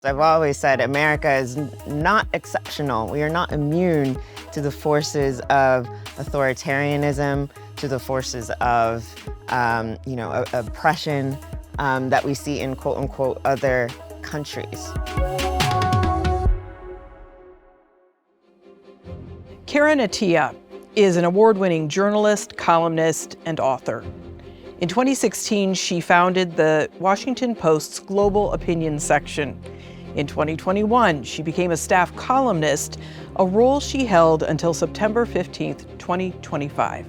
I've always said America is not exceptional. We are not immune to the forces of authoritarianism, to the forces of, oppression that we see in quote unquote other countries. Karen Attiah is an award-winning journalist, columnist, and author. In 2016, she founded the Washington Post's Global Opinion section. In 2021, she became a staff columnist, a role she held until September 15, 2025.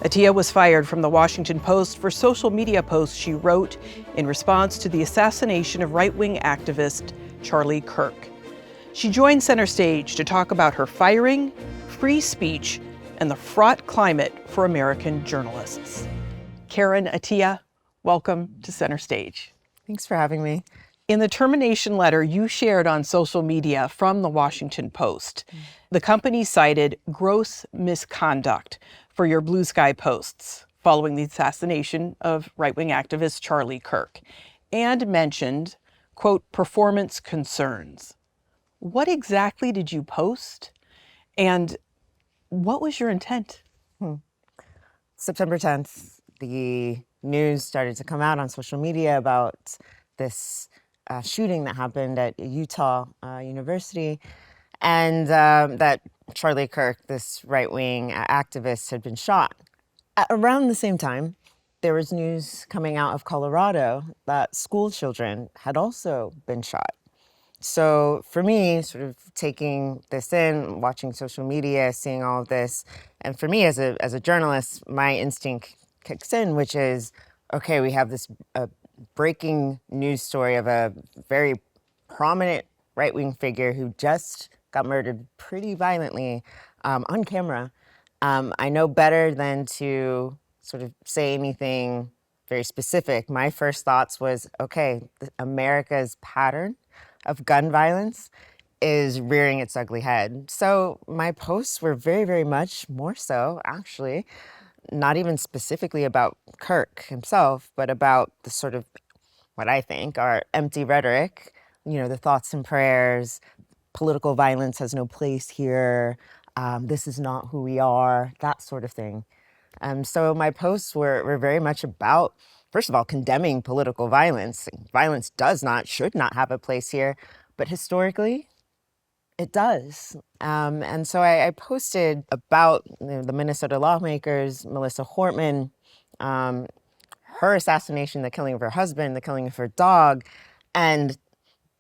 Attiah was fired from the Washington Post for social media posts she wrote in response to the assassination of right-wing activist Charlie Kirk. She joined Center Stage to talk about her firing, free speech, and the fraught climate for American journalists. Karen Attiah, welcome to Center Stage. Thanks for having me. In the termination letter you shared on social media from the Washington Post, the company cited gross misconduct for your Blue Sky posts following the assassination of right-wing activist Charlie Kirk, and mentioned, quote, performance concerns. What exactly did you post, and what was your intent? September 10th, the news started to come out on social media about this shooting that happened at Utah University, and that Charlie Kirk, this right-wing activist, had been shot. Around the same time, there was news coming out of Colorado that school children had also been shot. So for me, sort of taking this in, watching social media, seeing all of this, and for me as a journalist, my instinct kicks in, which is, okay, we have this breaking news story of a very prominent right-wing figure who just got murdered pretty violently on camera. I know better than to sort of say anything very specific. My first thoughts was, okay, America's pattern of gun violence is rearing its ugly head. So my posts were very, very much more so, actually, not even specifically about Kirk himself, but about the sort of what I think are empty rhetoric, the thoughts and prayers, political violence has no place here, this is not who we are, that sort of thing. So my posts were very much about, first of all, condemning political violence. Violence should not have a place here, but historically, it does. And so I posted about the Minnesota lawmakers, Melissa Hortman, her assassination, the killing of her husband, the killing of her dog, and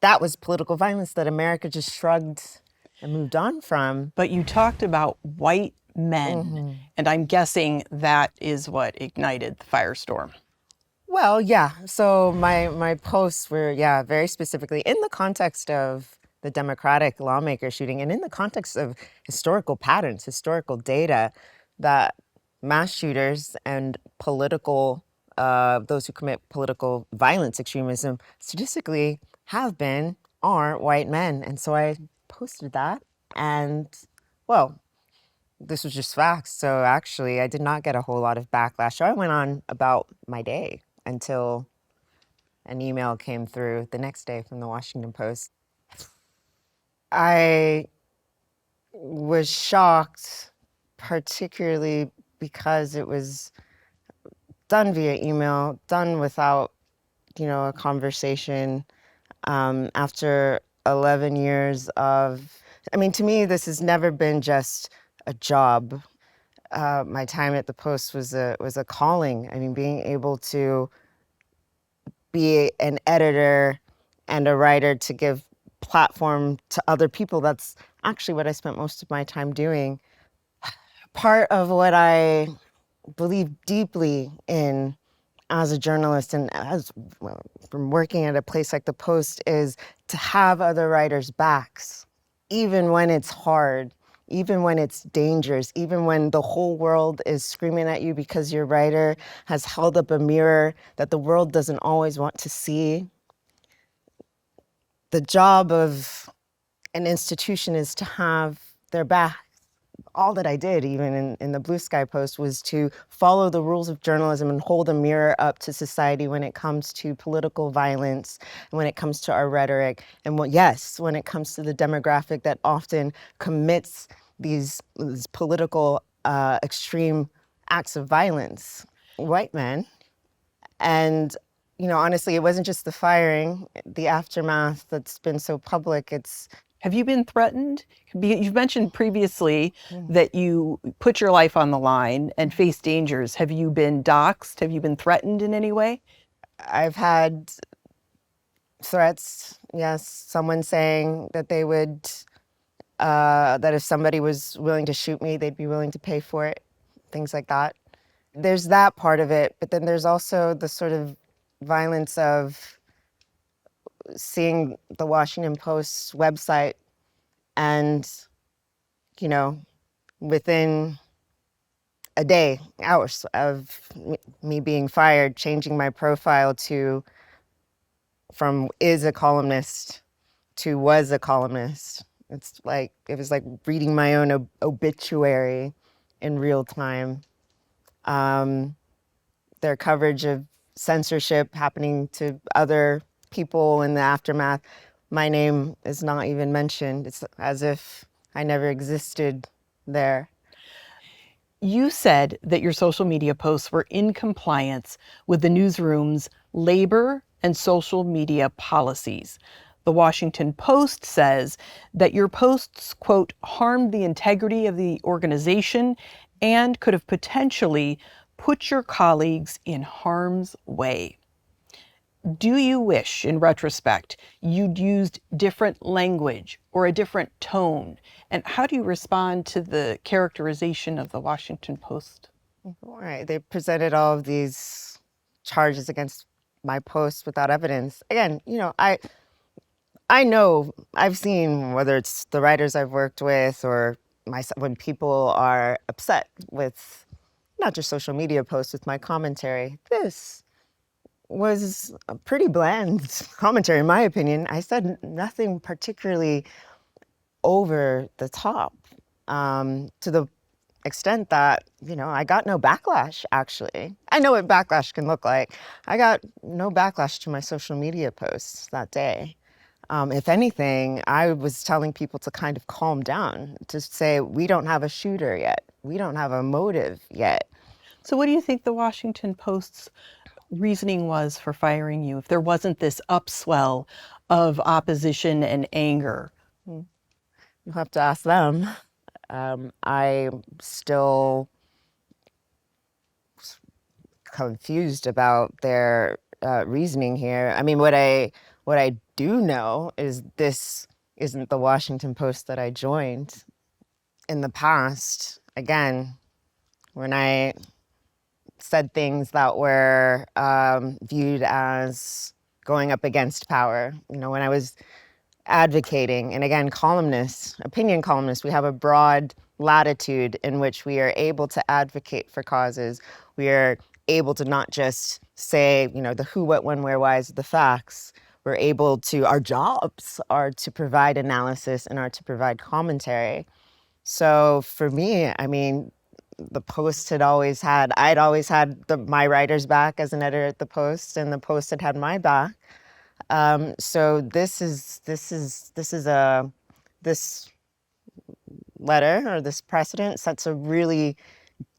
that was political violence that America just shrugged and moved on from. But you talked about white men, and I'm guessing that is what ignited the firestorm. Well, yeah. So my posts were, very specifically in the context of the Democratic lawmaker shooting and in the context of historical patterns, historical data that mass shooters and those who commit political violence, extremism, statistically are white men. And so I posted that, and, well, this was just facts. So actually, I did not get a whole lot of backlash. So I went on about my day until an email came through the next day from the Washington Post. I was shocked, particularly because it was done via email, done without, a conversation. After 11 years of, to me, this has never been just a job. My time at the Post was a calling. Being able to be an editor and a writer to give platform to other people, that's actually what I spent most of my time doing. Part of what I believe deeply in as a journalist and from working at a place like the Post is to have other writers' backs, even when it's hard, even when it's dangerous, even when the whole world is screaming at you because your writer has held up a mirror that the world doesn't always want to see. The job of an institution is to have their back all that I did, even in the Blue Sky Post, was to follow the rules of journalism and hold a mirror up to society when it comes to political violence, and when it comes to our rhetoric, and when it comes to the demographic that often commits these political extreme acts of violence, white men. And honestly, it wasn't just the firing, the aftermath that's been so public. Have you been threatened? You've mentioned previously that you put your life on the line and face dangers. Have you been doxxed? Have you been threatened in any way? I've had threats, yes. Someone saying that they would, that if somebody was willing to shoot me, they'd be willing to pay for it, things like that. There's that part of it, but then there's also the sort of violence of seeing the Washington Post's website and, within a day, hours of me being fired, changing my profile from is a columnist to was a columnist. It was like reading my own obituary in real time. Their coverage of censorship happening to other people in the aftermath, my name is not even mentioned. It's as if I never existed there. You said that your social media posts were in compliance with the newsroom's labor and social media policies. The Washington Post says that your posts, quote, harmed the integrity of the organization and could have potentially put your colleagues in harm's way. Do you wish, in retrospect, you'd used different language or a different tone? And how do you respond to the characterization of the Washington Post? All right, they presented all of these charges against my posts without evidence. Again, I know, I've seen, whether it's the writers I've worked with or when people are upset with not just social media posts, with my commentary. This was a pretty bland commentary, in my opinion. I said nothing particularly over the top, to the extent that, I got no backlash, actually. I know what backlash can look like. I got no backlash to my social media posts that day. If anything, I was telling people to kind of calm down, to say, we don't have a shooter yet. We don't have a motive yet. So what do you think the Washington Post's reasoning was for firing you if there wasn't this upswell of opposition and anger? You'll have to ask them. I'm still confused about their reasoning here. I mean, what I do know is this isn't the Washington Post that I joined. In the past, again, when I said things that were viewed as going up against power, when I was advocating, and again, opinion columnists, we have a broad latitude in which we are able to advocate for causes. We are able to not just say, the who, what, when, where, whys, the facts. We're able to, our jobs are to provide analysis and are to provide commentary. So for me, I mean, the Post I'd always had my writer's back as an editor at the Post, and the Post had my back. So this letter, or this precedent, sets a really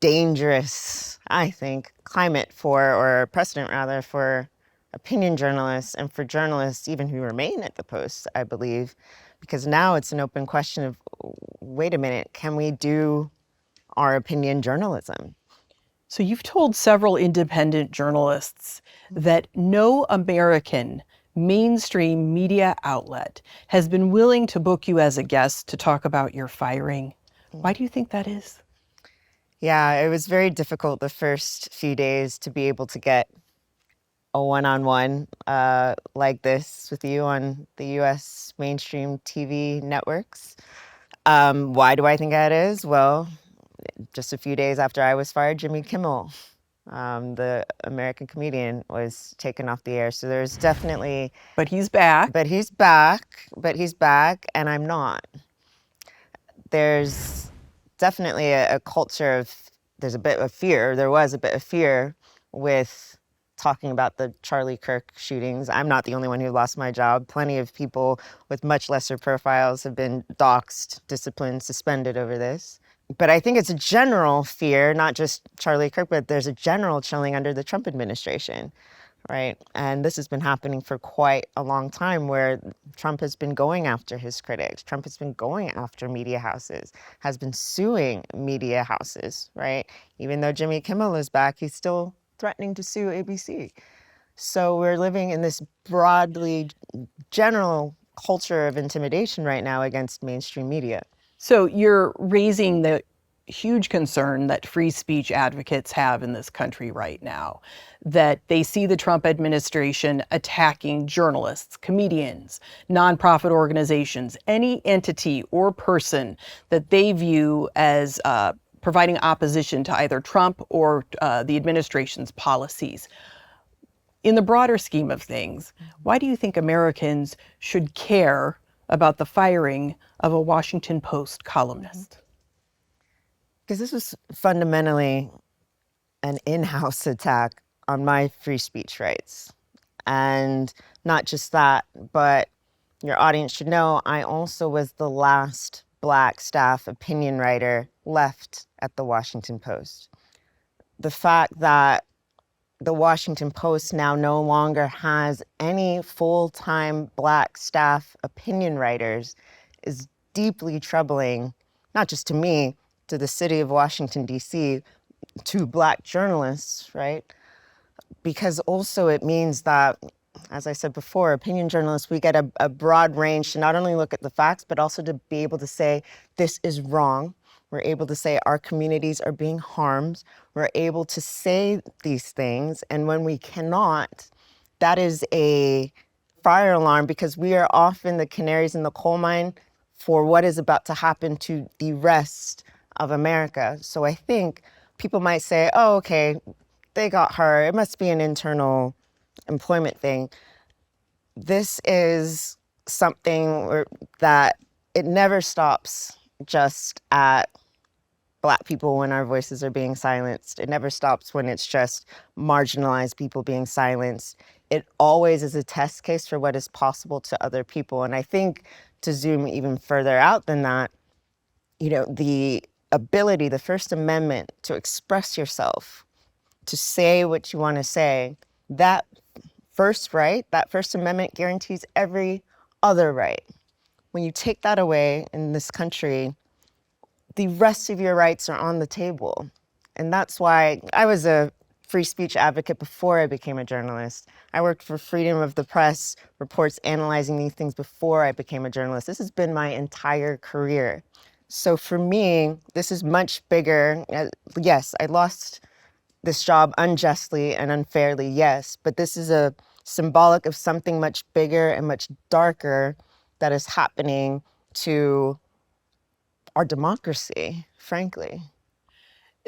dangerous, I think, precedent rather, for opinion journalists and for journalists even who remain at the Post, I believe, because now it's an open question of, wait a minute, can we do our opinion journalism? So you've told several independent journalists that no American mainstream media outlet has been willing to book you as a guest to talk about your firing. Why do you think that is? Yeah, it was very difficult the first few days to be able to get a one-on-one like this with you on the U.S. mainstream TV networks. Why do I think that is? Well, just a few days after I was fired, Jimmy Kimmel, the American comedian, was taken off the air. So there's definitely... But he's back. But he's back, and I'm not. There's definitely a culture of, there's a bit of fear, there was a bit of fear with talking about the Charlie Kirk shootings. I'm not the only one who lost my job. Plenty of people with much lesser profiles have been doxxed, disciplined, suspended over this. But I think it's a general fear, not just Charlie Kirk, but there's a general chilling under the Trump administration, right? And this has been happening for quite a long time, where Trump has been going after his critics. Trump has been going after media houses, has been suing media houses, right? Even though Jimmy Kimmel is back, he's still threatening to sue ABC. So we're living in this broadly general culture of intimidation right now against mainstream media. So you're raising the huge concern that free speech advocates have in this country right now, that they see the Trump administration attacking journalists, comedians, nonprofit organizations, any entity or person that they view as providing opposition to either Trump or the administration's policies. In the broader scheme of things, why do you think Americans should care about the firing of a Washington Post columnist? Because this was fundamentally an in-house attack on my free speech rights. And not just that, but your audience should know I also was the last Black staff opinion writer left at the Washington Post. The fact that the Washington Post now no longer has any full-time Black staff opinion writers is deeply troubling, not just to me, to the city of Washington, D.C., to Black journalists, right? Because also it means that, as I said before, opinion journalists, we get a broad range to not only look at the facts, but also to be able to say, this is wrong. We're able to say our communities are being harmed. We're able to say these things. And when we cannot, that is a fire alarm, because we are often the canaries in the coal mine for what is about to happen to the rest of America. So I think people might say, oh, okay, they got her. It must be an internal employment thing. This is something that it never stops just at Black people when our voices are being silenced. It never stops when it's just marginalized people being silenced. It always is a test case for what is possible to other people. And I think to zoom even further out than that, you know, the ability, the First Amendment, to express yourself, to say what you want to say, that first right, that First Amendment guarantees every other right. When you take that away in this country, the rest of your rights are on the table. And that's why I was a free speech advocate before I became a journalist. I worked for freedom of the press, reports analyzing these things before I became a journalist. This has been my entire career. So for me, this is much bigger. Yes, I lost this job unjustly and unfairly, yes, but this is a symbolic of something much bigger and much darker that is happening to our democracy, frankly.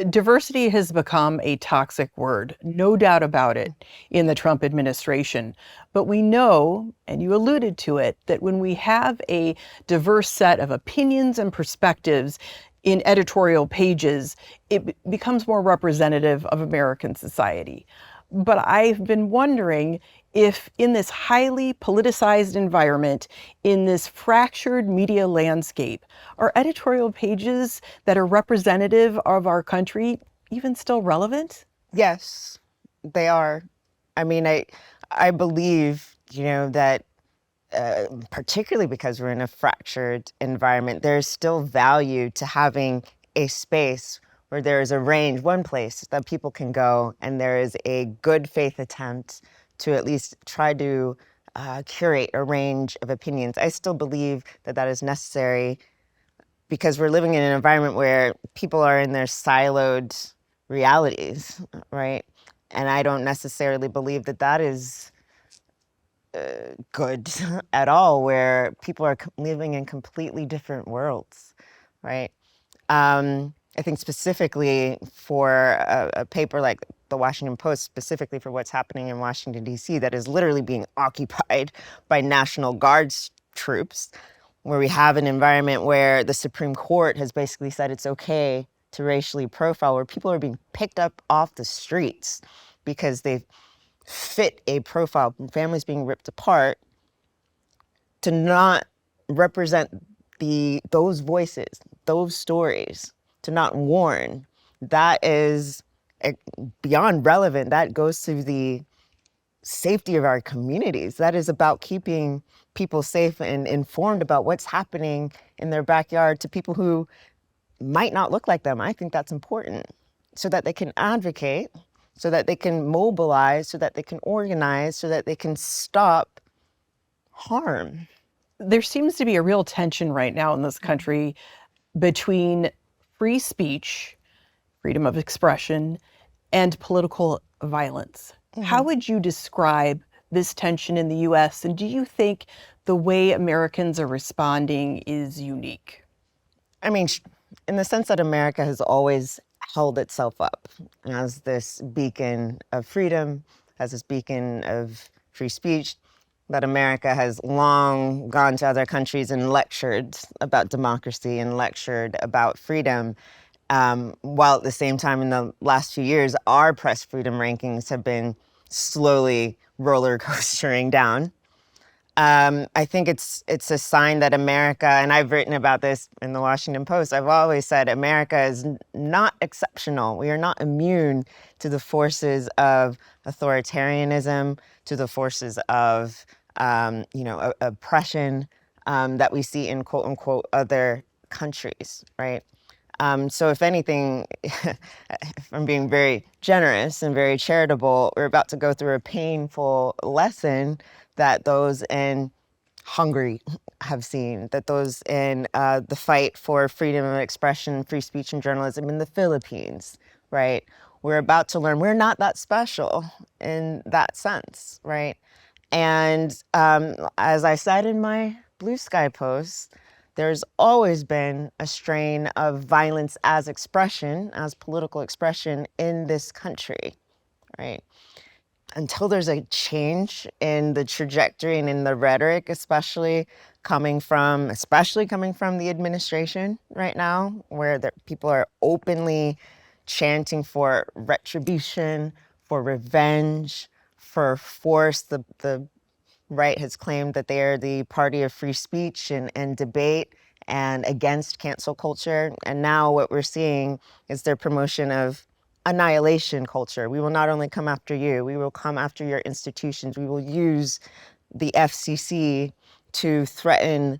Diversity has become a toxic word, no doubt about it, in the Trump administration. But we know, and you alluded to it, that when we have a diverse set of opinions and perspectives in editorial pages, it becomes more representative of American society. But I've been wondering if in this highly politicized environment, in this fractured media landscape, are editorial pages that are representative of our country even still relevant? Yes, they are. I mean, I believe, you know, that particularly because we're in a fractured environment, there's still value to having a space where there is a range, one place that people can go, and there is a good faith attempt to at least try to curate a range of opinions. I still believe that that is necessary because we're living in an environment where people are in their siloed realities, right? And I don't necessarily believe that that is good at all, where people are living in completely different worlds, right? I think specifically for a paper like the Washington Post, specifically for what's happening in Washington, D.C., that is literally being occupied by National Guards troops, where we have an environment where the Supreme Court has basically said it's okay to racially profile, where people are being picked up off the streets because they fit a profile, families being ripped apart, to not represent those voices, those stories, to not warn, that is beyond relevant. That goes to the safety of our communities. That is about keeping people safe and informed about what's happening in their backyard to people who might not look like them. I think that's important so that they can advocate, so that they can mobilize, so that they can organize, so that they can stop harm. There seems to be a real tension right now in this country between free speech, freedom of expression, and political violence. How would you describe this tension in the US? And do you think the way Americans are responding is unique? I mean, in the sense that America has always held itself up as this beacon of freedom, as this beacon of free speech, that America has long gone to other countries and lectured about democracy and lectured about freedom. While at the same time, in the last few years, our press freedom rankings have been slowly roller coastering down. I think it's a sign that America, and I've written about this in the Washington Post, I've always said America is not exceptional. We are not immune to the forces of authoritarianism, to the forces of oppression that we see in quote unquote other countries, right? So if anything, if I'm being very generous and very charitable, we're about to go through a painful lesson that those in Hungary have seen, that those in the fight for freedom of expression, free speech, and journalism in the Philippines, right? We're about to learn we're not that special in that sense, right? And as I said in my Blue Sky post, there's always been a strain of violence as expression, as political expression in this country, right? Until there's a change in the trajectory and in the rhetoric, especially coming from the administration right now, where people are openly chanting for retribution, for revenge, for force. The right has claimed that they are the party of free speech and debate and against cancel culture. And now what we're seeing is their promotion of annihilation culture. We will not only come after you, we will come after your institutions. We will use the FCC to threaten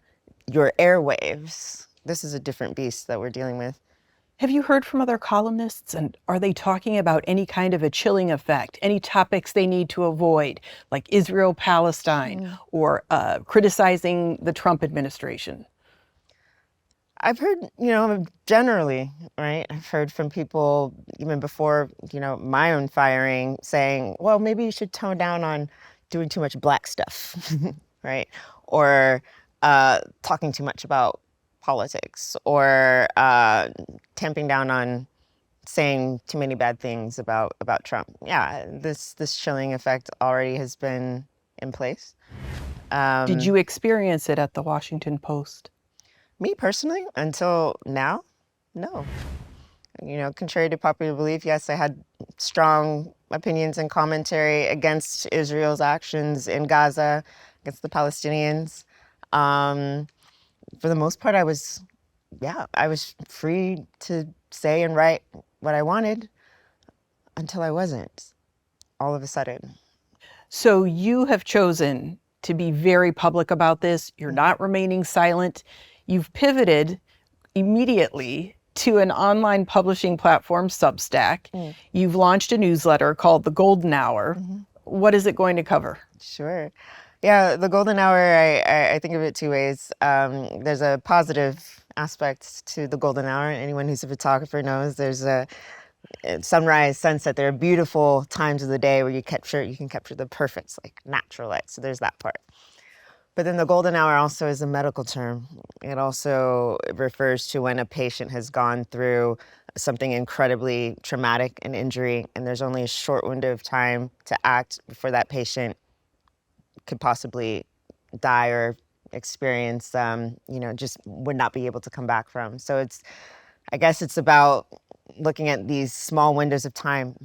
your airwaves. This is a different beast that we're dealing with. Have you heard from other columnists, and are they talking about any kind of a chilling effect, any topics they need to avoid, like Israel, Palestine, or criticizing the Trump administration? I've heard, generally, right? I've heard from people even before, my own firing saying, well, maybe you should tone down on doing too much black stuff, right? Or talking too much about politics, or tamping down on saying too many bad things about Trump. Yeah, this chilling effect already has been in place. Did you experience it at the Washington Post? Me personally, until now, no. Contrary to popular belief, yes, I had strong opinions and commentary against Israel's actions in Gaza, against the Palestinians. For the most part, I was free to say and write what I wanted until I wasn't, all of a sudden. So you have chosen to be very public about this. You're not remaining silent. You've pivoted immediately to an online publishing platform, Substack. You've launched a newsletter called The Golden Hour. What is it going to cover? Sure. Yeah, the golden hour, I think of it two ways. There's a positive aspect to the golden hour. Anyone who's a photographer knows there's a sunrise, sunset. There are beautiful times of the day where you can capture the perfect, like natural light. So there's that part. But then the golden hour also is a medical term. It also refers to when a patient has gone through something incredibly traumatic, an injury, and there's only a short window of time to act before that patient could possibly die or experience, just would not be able to come back from. So I guess it's about looking at these small windows of time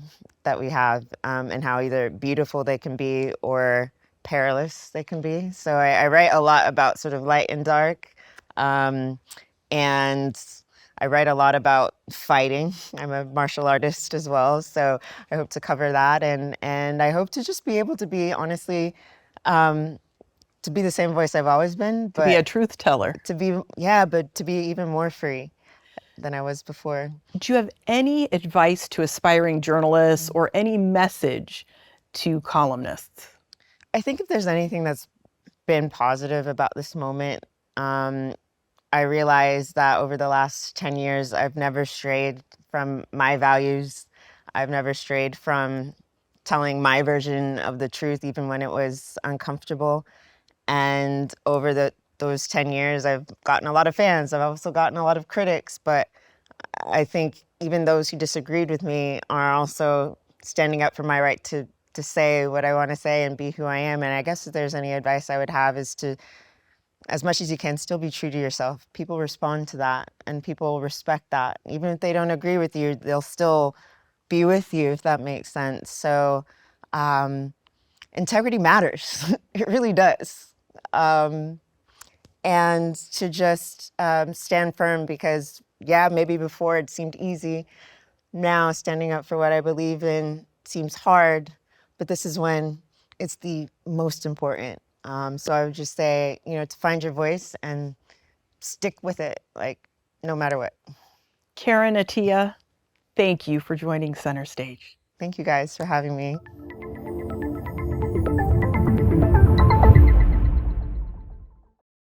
that we have, and how either beautiful they can be or perilous they can be. So I write a lot about sort of light and dark, and I write a lot about fighting. I'm a martial artist as well, so I hope to cover that, and I hope to just be able to be, honestly, to be the same voice I've always been, To be a but truth teller. but to be even more free than I was before. Do you have any advice to aspiring journalists or any message to columnists? I think if there's anything that's been positive about this moment, I realized that over the last 10 years, I've never strayed from my values. I've never strayed from telling my version of the truth, even when it was uncomfortable. And over those 10 years, I've gotten a lot of fans. I've also gotten a lot of critics, but I think even those who disagreed with me are also standing up for my right to say what I want to say and be who I am. And I guess if there's any advice I would have is to, as much as you can, still be true to yourself. People respond to that and people respect that. Even if they don't agree with you, they'll still be with you, if that makes sense. So integrity matters. It really does. And to just stand firm, because maybe before it seemed easy. Now standing up for what I believe in seems hard, but this is when it's the most important. So I would just say, to find your voice and stick with it, like, no matter what. Karen Attiah, thank you for joining Center Stage. Thank you guys for having me.